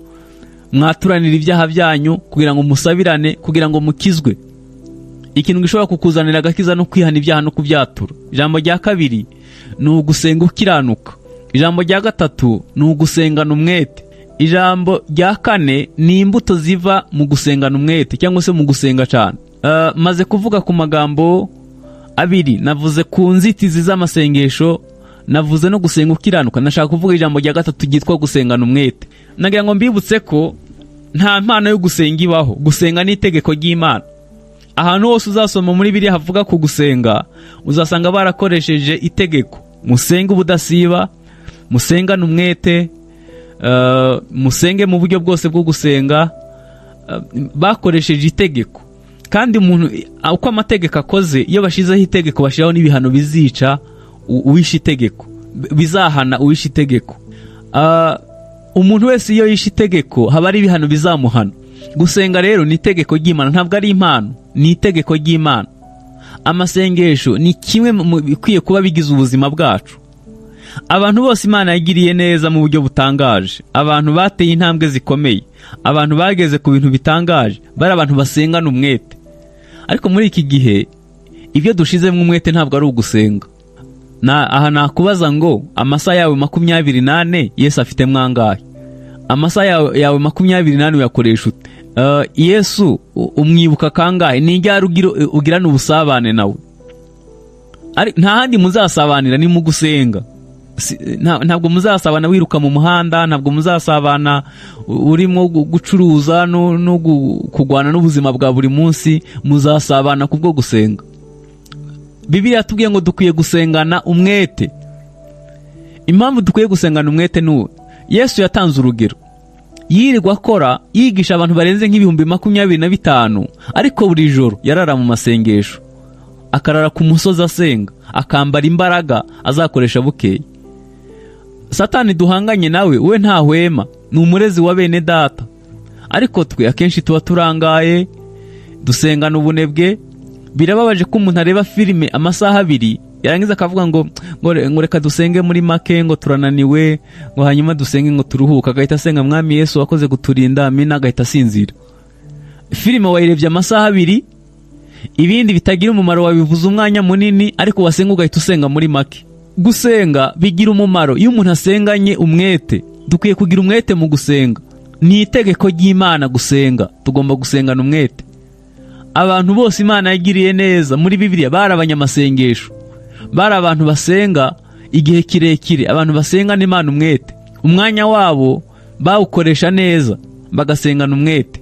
mwaturanira ibyaha byanyu kugira ngo musabirane, kugira ngo mukizwe. ikintu gishobora kukuzanira agakiza no kwihana ibyaha no kubyatura. Ijambo rya kabiri ni ugusenga ukiranuka. Ijambo rya gatatu ni ugusengana umwete. Ijambo rya kane ni imbuto ziva mu gusengana umwete cyangwa se mu gusenga cyane. Maze kuvuga ku magambo abiri, navuze ku nzitizi z'amasengesho, navuze no gusenga ukiranuka. Nashaka kuvuga ijambo rya gatatu ryitwa gusengana umwete. Nagira ngo mbibutse ko nta mpano yo gusenga ibaho. Gusenga ni itegeko ry'Imana. Ahantu hose uzasoma muri Bibiliya havuga ku gusenga, uzasanga barakoresheje itegeko. Musenge ubudasiba, musengane umwete, musenge mu buryo bwose bwo gusenga. Bakoresheje itegeko. Kandi umuntu uko amategeko akoze, iyo bashizeho itegeko bashiraho n'ibihano bizica uwishe itegeko, bizahana uwishe itegeko. Umuntu wese iyo yishe itegeko haba ari ibihano bizamuhana. Gusenga rero ni itegeko ry'Imana, ntabwo ari impano, ni itegeko ry'Imana. Amasengesho ni kimwe mu bikwiye kuba bigize ubuzima bwacu. Abantu bose Imana yagiriye neza mu buryo butangaje. Abantu bateye intambwe zikomeye, abantu bageze ku bintu bitangaje, bari abantu basengana umwete. Ariko muri iki gihe ibyo dushizemo umwete ntabwo ari ugusenga. Aha nakubaza ngo amasaha yawe 28 Yesu afite mwangahe? Amasaha yawe 28 uyakoresha ute? Yesu umwibuka kangahe? Ni ryari ugirana ubusabane nawe? Nta handi muzasabanira ni mu gusenga. Ntabwo muzasabana wiruka mu muhanda, ntabwo muzasabana urimo gucuruza no kugwana n'ubuzima bwa buri munsi. Muzasabana kubwo gusenga. Bibiliya yatubwiye ngo dukwiye gusengana umwete. Impamvu dukwiye gusengana umwete ni Yesu yatanze urugero. Yirirwa akora yigisha abantu barenze nk'ibihumbi 25, ariko buri joro yarara mu masengesho, akarara ku musozi asenga, akambara imbaraga azakoresha bukeye. Satani duhanganye nawe we ntahwema, ni umurezi wa bene data. Ariko twe akenshi tuba turangaye, dusengana ubunebwe. Birababaje ko umuntu areba filime amasaha 2 yarangiza akavuga ngo reka dusenge muri make, ngo turananiwe, ngo hanyuma dusenge ngo turuhuka. Agahita asenga Mwami Yesu wakoze kuturinda, amina, agahita asinzira. Filime wayirebye amasaha 2, ibindi bitagira umumaro wabivuze umwanya munini, ariko wasenga ugahita usenga muri make. Gusenga bigira umumaro iyo umuntu asenganye umwete. Dukwiye kugira umwete mu gusenga. Ni itegeko ry'Imana gusenga. Tugomba gusengana umwete. Abantu bose Imana yagiriye neza muri Bibiliya bari abanyamasengesho. Bari abantu basenga igihe kirekire, abantu basengana Imana umwete. Umwanya wabo bawukoresha neza, bagasengana umwete.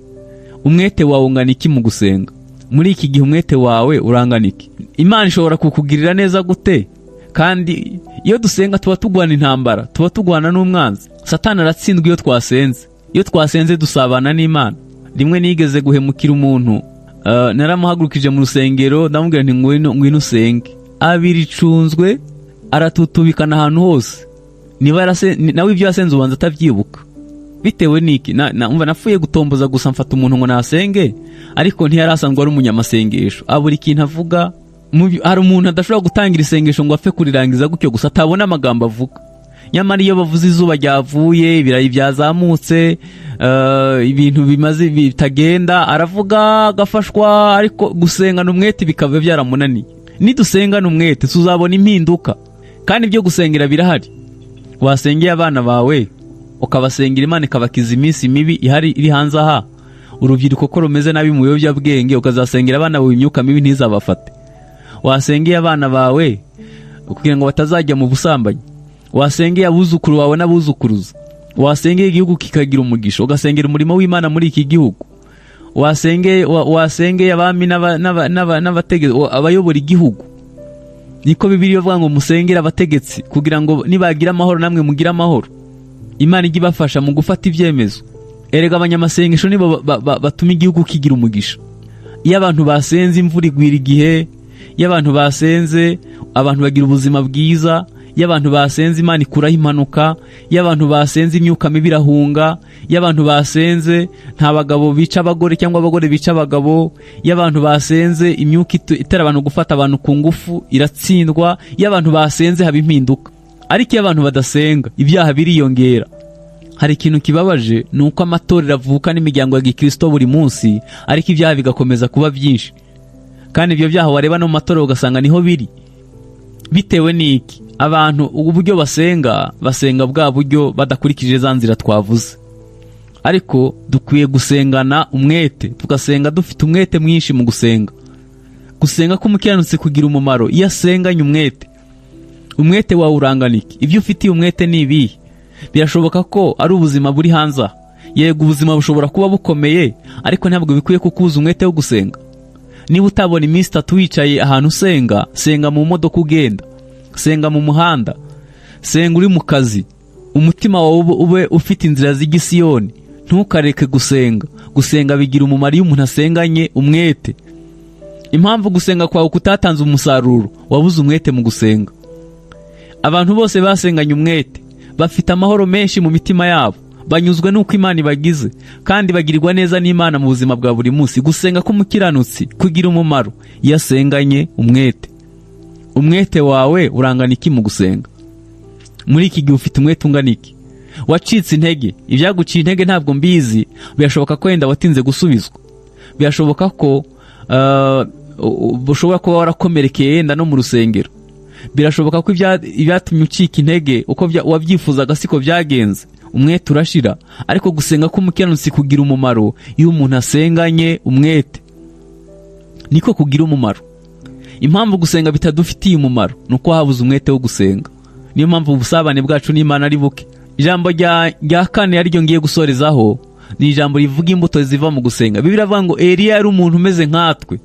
Umwete wawe ungana iki mu gusenga? Muri iki gihe umwete wawe urangana iki? Imana ishobora kukugirira neza gute? Kandi iyo dusenga tuba tugwana intambara, tuba tugwana n'umwanzi. Satani aratsindwa iyo twasenze. Iyo twasenze dusabana n'Imana. Rimwe nigeze guhemukira umuntu, naramuhagurukije mu rusengero, ndamubwira nti ngwino usenge. Abiricunzwe, aratutubikana ahantu hose. Niba nawe ibyo yasenze ubanza atavyibuka. Bitewe niki? Umva napfuye gutomboza gusa mfata umuntu ngo nasenge, ariko ntiyarasanzwe ari umunyamasengesho. Aburi ikintu avuga. Hari umuntu adashobora gutangira isengesho ngo apfe kurirangiza gutyo gusa atabona amagambo avuga. Nyamara iyo bavuze izuba ryavuye, ibirayi byazamutse, ibintu bimaze bitagenda, aravuga agafashwa. Ariko gusengana umwete bikaba byaramunaniye. Nidusengana umwete tuzabona impinduka. Kandi ibyo gusengera birahari. Wasengeye abana bawe, ukabasengera Imana ikabakiza iminsi mibi ihari iri hanze aha. Urubyiruko ko rumeze nabi mu biyobyabwenge, ukazasengera abana bawe imyuka mibi ntizabafate. Wasengeye abana bawe kugira ngo batazajya mu busambanyi. Wasengeye abuzukuru bawe n'abuzukuruza. Wasengeye igihugu kikagira umugisha, ugasengera umurimo w'Imana muri iki gihugu. Wasengeye abami n'abategetsi, abayobora igihugu. Niko Bibiliya ivuga ngo musengere abategetsi kugira ngo nibagira amahoro namwe mugira amahoro. Imana ijye ibafasha mu gufata ibyemezo. Erega abanyamasengesho nibo batuma igihugu kigira umugisha. Iyo abantu basenze imvura igwira igihe, iyo abantu basenze abantu bagira ubuzima bwiza, iyo abantu basenze Imana ikuraho impanuka, iyo abantu basenze imyuka mibi irahunga, iyo abantu basenze nta bagabo bica abagore cyangwa abagore bica abagabo, iyo abantu basenze imyuka itera abantu gufata abantu ku ngufu iratsindwa, iyo abantu basenze haba impinduka. Ariko iyo abantu badasenga ibyaha biriyongera. Hari ikintu kibabaje, nuko amatorero avuka n'imiryango ya Gikristo buri munsi, ariko ibyaha bigakomeza kuba byinshi. kandi ibyo byaha wareba no mu matorero ugasanga niho biri. Bitewe n'iki? Abantu uburyo basenga bwa buryo badakurikije za nzira twavuze. Ariko dukwiye gusengana umwete, tugasenga dufite umwete mwinshi mu gusenga. Gusenga k'umukiranutsi kugira umumaro iyo asenganye umwete. Umwete wawe urangana iki? Ibyo ufitiye umwete ni ibihe? Birashoboka ko ari ubuzima buri hanze. Yego ubuzima bushobora kuba bukomeye, ariko ntabwo bikwiye kukubuza umwete wo gusenga. Niba utabona iminsi 3 wicaye ahantu usenga, senga mu modoka ugenda, senga mu muhanda, senga uri mu kazi. Umutima wawe ube ufite inzira z'igisiyoni. Ntukareke gusenga. Gusenga bigira umumaro iyo umuntu asenganye umwete. Impamvu gusenga kwawe kutatanze umusaruro, wabuze umwete mu gusenga. Abantu bose basenganye umwete bafite amahoro menshi mu mitima yabo, banyuzwe n'uko Imana ibagize, kandi bagirirwa neza n'Imana mu buzima bwa buri munsi. Gusenga k'umukiranutsi kugira umumaro iyo asenganye umwete. Umwete wawe urangana iki mu gusenga? Muri iki gihe ufite umwete ungana iki? Wacitse intege? Ibyaguciye intege ntabwo mbizi. Birashoboka ko wenda watinze gusubizwa. Birashoboka ko bushobora kuba warakomerekeye yenda no mu rusengero. Birashoboka ko ibyatumye ucika intege uko wabyifuzaga siko byagenze. Umwete urashira. Ariko gusenga k'umukiranutsi kugira umumaro iyo umuntu asenganye umwete. Niko kugira umumaro. Impamvu gusenga bitadufitiye umumaro nuko habuze umwete wo gusenga. Niyo mpamvu ubusabane bwacu n'Imana ari buke. Ijambo rya kane ariryo ngiye gusorezaho ni ijambo rivuga imbuto ziva mu gusenga. Bibiliya ivuga ngo Eliya yari umuntu umeze nkatwe,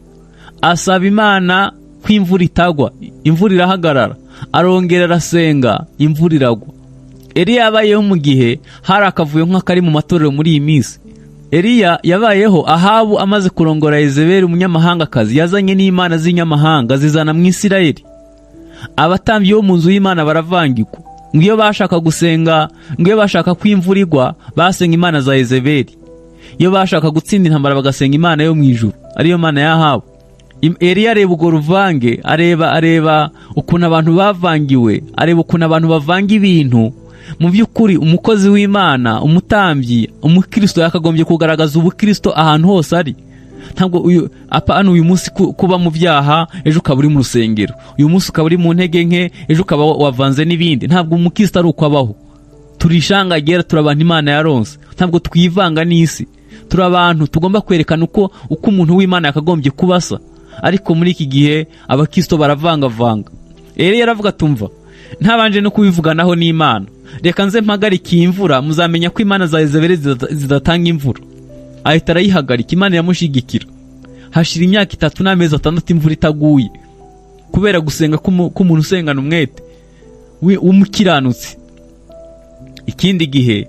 asaba Imana ko imvura itagwa, imvura irahagarara. Arongera arasenga, imvura iragwa. Eliya yabayeho mu gihe hari akavuyo nk'akari mu matorero muri iyi minsi. Eliya yabayeho Ahabu amaze kurongora Yezebeli umunyamahangakazi yazanye n'imana z'inyamahanga zizana mu Isirayeli. Abatambyi bo mu nzu y'Imana baravangirwa. Ngiyo bashaka gusenga, ngiyo bashaka ko imvura igwa, basenga imana za Yezebeli. Iyo bashaka gutsinda intambara bagasenga imana yo mu ijuru, ariyo mana ya Ahabu. Eliya areba urwo ruvange, areba ukuntu abantu bavangiwe, areba ukuntu abantu bavanga ibintu. Mu by'ukuri umukozi w'Imana, umutambyi, umukristo yakagombye kugaragaza ubukristo ahantu hose ari. Ntabwo uyu munsi kuba mu byaha, ejo ukaba uri mu rusengero, uyu munsi ukaba uri mu ntege nke, ejo ukaba wavanze n'ibindi. Ntabwo umukristo ari uko abaho. Turishangagera, turabantu Imana yaronse. Ntabwo twivanga n'isi. Turi abantu tugomba kwerekana uko umuntu w'Imana yakagombye kubasa. Ariko muri iki gihe abakristo baravanga. Eliya yaravuga tumva, ntabanje no kubivuganaho n'Imana. Reka nze mpagarike imvura, muzamenya ko imana za Yezebeli zidatanga imvura. Ahita arayihagarika, Imana yamushigikira. Hashira imyaka 3 n'amezi 6 imvura itaguye, kubera gusenga k'umuntu usengana umwete w'umukiranutsi. Ikindi gihe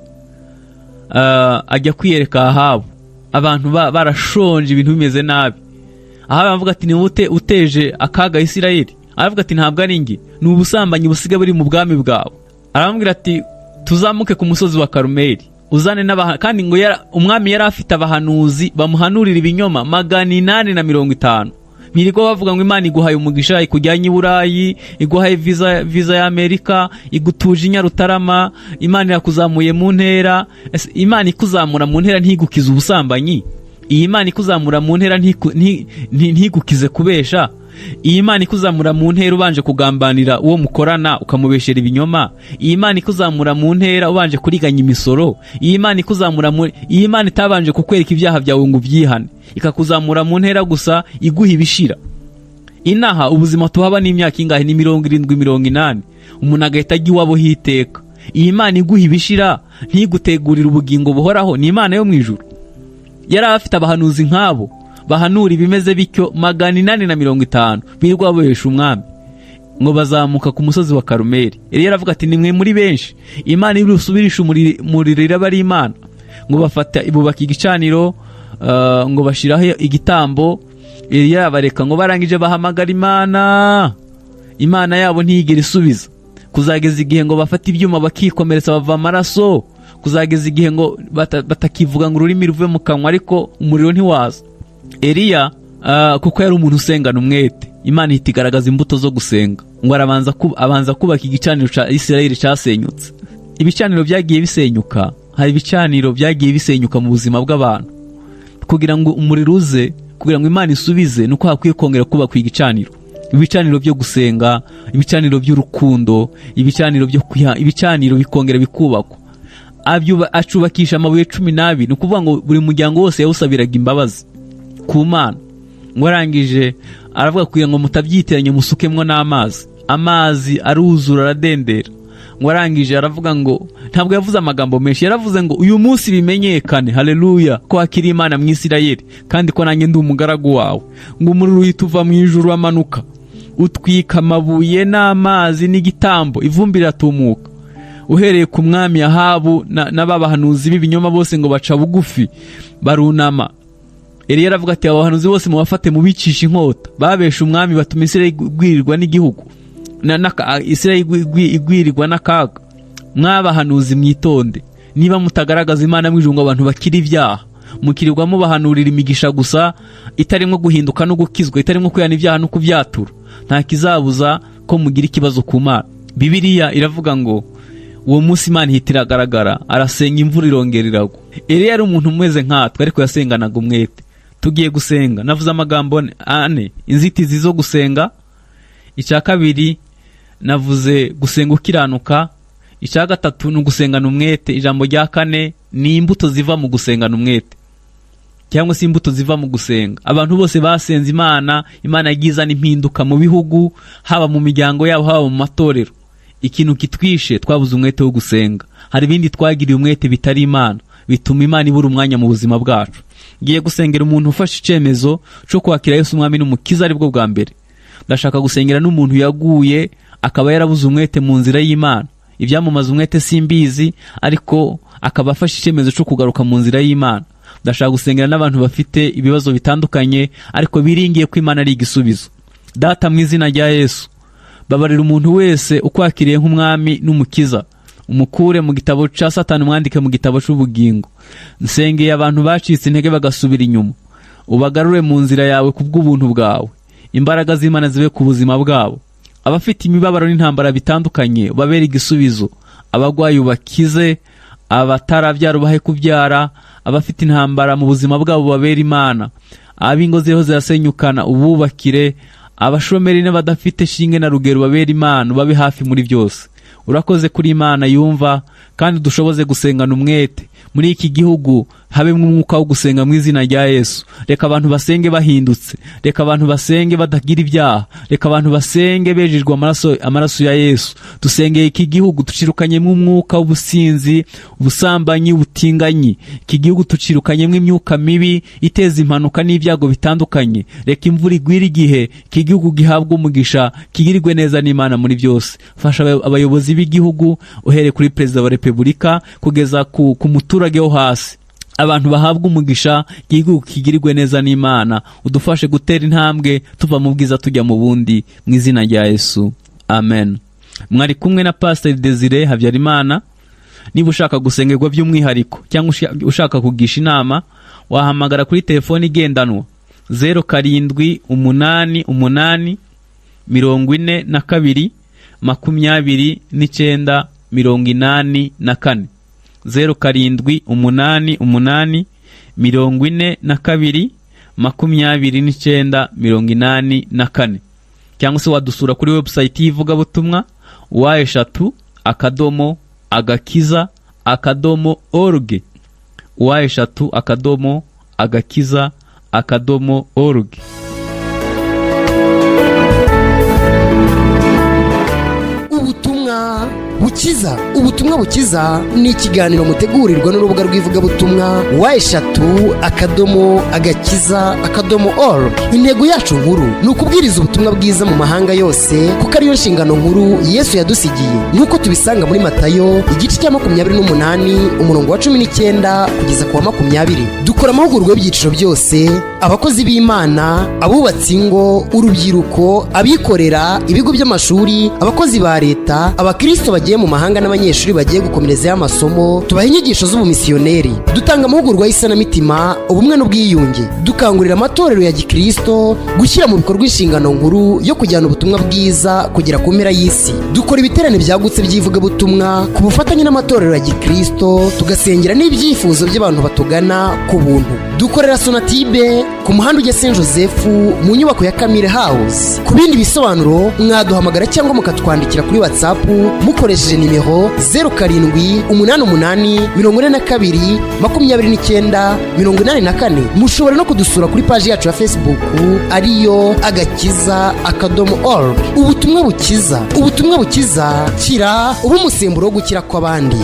ajya kwiyereka Ahabu, abantu barashonje, ibintu bimeze nabi. Ahabu avuga ati ni uteje akaga Isirayeli. Aravuga ati ntabwo ari nge, ni ubusambanyi busigaye buri mu bwami bwawe. Aramubwira ati tuzamuke ku musozi wa Karumeli, uzane kandi ngo umwami yari afite abahanuzi bamuhanurira ibinyoma 850. Miriko bavuga ngo Imana iguhaye umugisha, ikujyanye i Burayi, iguhaye visa ya Amerika, igutuje Nyarutarama, Imana yakuzamuye mu ntera. Imana ikuzamura mu ntera ntigukize ubusambanyi? Iyi Imana ikuzamura mu ntera ntigukize kubesha? Iyi Imana ikuzamura mu ntera ubanje kugambanira uwo mukorana ukamubeshera ibinyoma? Iyi Imana ikuzamura mu ntera ubanje kuriganya imisoro? Iyi Imana itabanje kukwereka ibyaha byawe ngo ubyihane, ikakuzamura mu ntera gusa iguha ibishira? Inaha ubuzima tuhaba n'imyaka ingahe? Ni 70-80. Umuntu agahita ajya iwabo hiteka. Iyi Imana iguha ibishira ntigutegurira ubugingo buhoraho? Ni Imana yo mu ijuru. Yari afite abahanuzi nk'abo bahanura ibimeze bityo 850 birirwa bohesha umwami ngo bazamuka ku musozi wa Karumeli. Eliya aravuga ati nimwe muri benshi, Imana irusubirisha umuriro bari Imana. Ngo bubaka igicaniro, ngo bashiraho igitambo. Eliya bareka ngo barangije bahamagara Imana yabo ntiyigera isubiza. Kuzageza igihe ngo bafata ibyuma bakikomeretsa bava amaraso, kuzageza igihe ngo batakivuga ngo ururimi ruve mu kanwa, ariko umuriro ntiwaza. Eliya kuko yari umuntu usengana umwete, Imana ihita igaragaza imbuto zo gusenga. Ngo abanza kubaka igicaniro cya Isirayeli cyasenyutse. Ibicaniro byagiye bisenyuka, hari ibicaniro byagiye bisenyuka mu buzima bw'abantu. Kugira ngo umuriro uze kugira ngo Imana isubize nuko hakwiye kongera kubakwa igicaniro, ibicaniro byo gusenga, ibicaniro by'urukundo, ibicaniro byo kwiha, ibicaniro bikongera bikubakwa. Acubakisha amabuye 12, nukuvuga ngo buri muryango wose yawusabiraga imbabazi ku Mana. Ngo arangije aravuga kugira ngo mutabyitiranye musukemwo n'amazi, amazi aruzura aradendera. Ngo arangije aravuga ngo, ntabwo yavuze amagambo menshi, yaravuze ngo uyu munsi bimenyekane, haleluya, ko hakiri Imana mu Isirayeli, kandi ko nanjye ndi umugaragu wawe. Ngo umuriro uhita uva mu ijuru amanuka, utwika amabuye n'amazi n'igitambo, ivumbi riratumuka. Uhereye ku mwami Ahabu n'ababahanuzi b'ibinyoma bose ngo baca bugufi barunama. Eliya aravuga ati abahanuzi bose mubafate mubicisha inkota, babesha umwami batuma Isirayeli igwirirwa n'igihugu, Isirayeli igwirirwa n'akaga. Mwabahanuzi mwitonde, niba mutagaragaza Imana mwijunga abantu bakiri ibyaha, mukirirwa mubahanurira imigisha gusa itarimo guhinduka no gukizwa, itarimo kwihana ibyaha no kubyatura, nta kizabuza ko mugira ikibazo ku Mana. Bibiliya iravuga ngo uwo munsi Imana ihita iragaragara, arasenga imvura irongera iragwa. Eliya yari umuntu umeze nkatwe, ariko yasenganaga umwete. Tugiye gusenga, navuze amagambo 4, inzitizi zo gusenga. Icya kabiri navuze gusenga ukiranuka. Icya gatatu ni gusengana umwete. Ijambo rya 4 ni imbuto ziva mu gusengana umwete, cyangwa se imbuto ziva mu gusenga. Abantu bose basenze Imana, Imana yagize n'impinduka mu bihugu, haba mu miryango yabo, haba mu matorero. Ikintu kitwishe twabuze umwete wo gusenga. Hari ibindi twagiriye umwete bitari Imana, bituma Imana ibura umwanya mu buzima bwacu. Ngiye gusengera umuntu ufashe icyemezo cyo kwakira Yesu umwami n'umukiza aribwo bwa mbere. Ndashaka gusengera n'umuntu yaguye akaba yarabuze umwete mu nzira y'Imana. Ibyamumaze umwete simbizi, ariko akaba afashe icyemezo cyo kugaruka mu nzira y'Imana. Ndashaka gusengera n'abantu bafite ibibazo bitandukanye, ariko biringiye ko Imana ari igisubizo. Data, mu izina rya Yesu, babarira umuntu wese ukwakiriye nk'umwami n'umukiza, umukure mu gitabo cya Satani, umwandike mu gitabo cy'ubugingo. Nsengeye abantu bacitse intege bagasubira inyuma, ubagarure mu nzira yawe kubw'ubuntu bwawe. Imbaraga z'Imana zibe ku buzima bwabo. Abafite imibabaro n'intambara bitandukanye babere igisubizo, abagwayi ubakize, abatarabyara ubahe kubyara, abafite intambara mu buzima bwabo babere Imana, abingo zeho zirasenyukana ububakire, abashomeri n'abadafite shinge na rugero babere Imana, babe hafi muri byose. Urakoze kuri Imana yumva kandi dushoboze gusengana umwete. Muri iki gihugu habemwe umwuka wo gusenga mu izina rya Yesu. Reka abantu basenge bahindutse, reka abantu basenge badagira ibyaha, reka abantu basenge bejejwe amaraso ya Yesu. Dusengeye iki gihugu tucirukanyemo umwuka w'ubusinzi, ubusambanyi, ubutinganyi. Iki gihugu tucirukanyemo imyuka mibi iteza impanuka n'ibyago bitandukanye. Reka imvura igwire igihe iki gihugu gihabwa umugisha, kigirirwe neza n'Imana muri byose. Fasha abayobozi b'igihugu, uhere kuri Perezida wa Repubulika kugeza ku muturage wo hasi, abantu bahabwa umugisha, igihugu kigirirwe neza n'Imana. Udufashe gutera intambwe tuva mu bwiza tujya mu bundi, mu izina rya Yesu, amen. Mwari kumwe na Pastor Desire Habyarimana. Niba ushaka gusengerwa by'umwihariko cyangwa ushaka kugisha inama, wahamagara kuri telefoni igendanwa 0788 42 29 84, 0788 42 29 84. Cyangwa se wadusura kuri website y'ivugabutumwa wa3agakiza.org, wa3agakiza.org. Ubutumwa bukiza ni ikiganiro mutegurirwa n'urubuga rw'ivugabutumwa wa3agakiza.org. Intego yacu nkuru ni ukubwiriza ubutumwa bwiza mu mahanga yose, kuko ariyo nshingano nkuru Yesu yadusigiye, nk'uko tubisanga muri Matayo igice cya 28 umurongo wa 19 kugeza ku wa 20. Dukora amahugurwa y'ibyiciro byose: abakozi b'Imana, abubatsi ingo, urubyiruko, abikorera, ibigo by'amashuri, abakozi ba leta, abakristo bagiye mu mahanga n'abanyeshuri bagiye gukomereza y'amasomo. Tubaha inyigisho z'ubumisiyoneri, dutanga amahugurwa y'isanamitima, ubumwe n'ubwiyunge. Dukangurira amatorero ya gikristo gushyira mu bikorwa inshingano nkuru yo kujyana ubutumwa bwiza kugera ku mpera y'isi. Dukora ibiterane byagutse by'ivugabutumwa ku bufatanye n'amatorero ya gikristo, tugasengera n'ibyifuzo by'abantu batugana ku buntu. Dukorera Sonatibe ku muhanda ujya Saint Joseph mu nyubako ya Camille House. Ku bindi bisobanuro mwaduhamagara cyangwa mukatwandikira kuri WhatsApp mukoresheje nimero 0788422984. Mushobora no kudusura kuri page yacu ya Facebook ariyo agakiza.org. Ubutumwa bukiza, kira ubu umusemburo wo gukira kw'abandi.